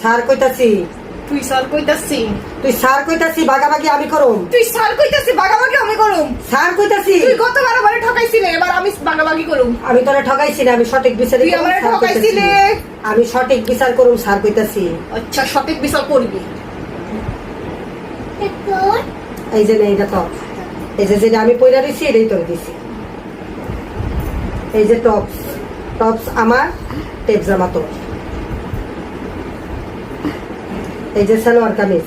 Sir কইতাছি। তুই sir কইতাছি। তুই স্যার কইতাছি, ভাগাভাগি আমি করুম। তুই স্যার কইতাছি, ভাগাভাগি আমি করুম। স্যার কইতাছি। তুই গতবার আমারে ঠকাইছিলে, এবার আমি ভাগাভাগি করুম। আমি তোরে ঠকাইছি না, আমি সঠিক বিচার তুই আমারে ঠকাইছিলে। আমি সঠিক বিচার করুম, স্যার কইতাছি। আচ্ছা, সঠিক বিচার করবি। এই যে এইটা তো, এই যে যেটা আমি পয়রা দিছি এটাই তোর দিছি। এই যে টপস, টপস আমার, টেপ জামা তোর। এই যে সালোয়ার কামিজ,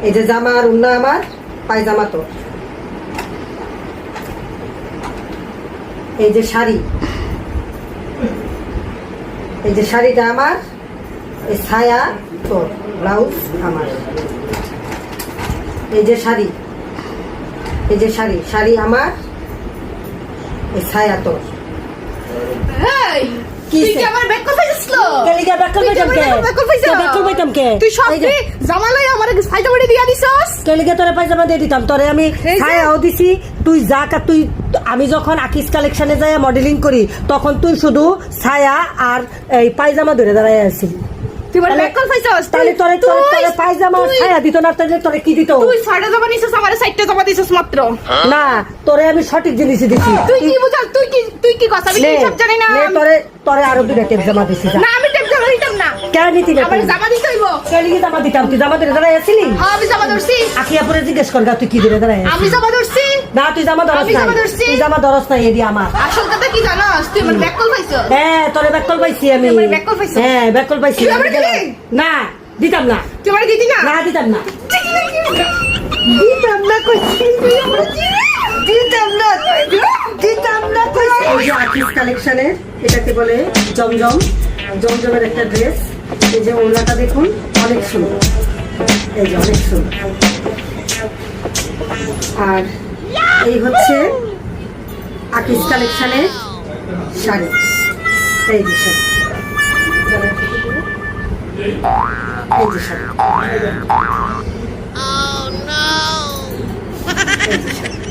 এই যে জামা আর উন্না আমার, পায়জামা তোর। এই যে শাড়ি, এই যে শাড়িটা আমার, এই ছায়া তোর, ব্লাউজ আমার। এই যে শাড়ি, এই যে শাড়ি, শাড়ি আমার, এই ছায়া তোর। এই তুই কি আমার ব্যাক করছিস? কেলিগা ব্যাক করবাইতাম কে? ব্যাক করবাইতাম কে? তুই সব জামালাই আমারে ফাইজামাড়ি দিয়া দিছস। কেলিগা তোরে পায়জামা দিয়ে দিতাম, তোরে আমি ছায়াও দিছি। তুই যা কা তুই, আমি যখন আকিস কালেকশনে যাই মডেলিং করি তখন তুই শুধু ছায়া আর এই পায়জামা ধরে দাঁড়ায় আছিস। তুই আমার ব্যাক করছিস। তাহলে তোরে তোরে পায়জামা আর ছায়া দিত না, তাহলে তোরে কি দিত? তুই 6টা জামা নিছস, আমারে 6টা জামা দিছস মাত্র। না, তোরে আমি সঠিক জিনিসই দিছি। তুই কি বুঝাস? তুই কি কথা? আমি কি সব জানি না। তোরে তোরে আরো দুইটা টেপ জামা দিছি। না, আমি টেপ জামা দিতাম না। কেন নিতি না? আমারে জামা দিতে হইব। কেলিগা জামা দিতাম, তুই জামা ধরে দাঁড়ায় আছিলি। হ্যাঁ, আমি জামা ধরছি। আখিয়া পরে জিজ্ঞেস কর তুই কি ধরে দাঁড়ায় আছিস? আমি জামা ধরছি। না, তুই জামা ধরস আমি না, জামা ধরছি। তুই জামা ধরস না, এডি আমার। আসল কথা কি জানাস? তুই আমার ব্যাক কল পাইছস। হ্যাঁ, তোরে ব্যাককল পাইছি আমি। তুই আমার ব্যাককল পাইছস? হ্যাঁ, ব্যাককল পাইছি। তুই আমারে দিলি? না, দিতাম না। তুই আমারে দিতি না? না, দিতাম না। দিতাম না কইছি। দিতাম না। দিতাম না কইছি। এই যে আকিস কালেকশনের, এটাকে বলে জমজম, জমজমের একটা ড্রেস। এই যে ওড়নাটা দেখুন, অনেক সুন্দর। এই যে অনেক সুন্দর। আর এই হচ্ছে আকিস কালেকশনের শাড়ি। এই যে শাড়ি, এই যে শাড়ি, এই যে শাড়ি।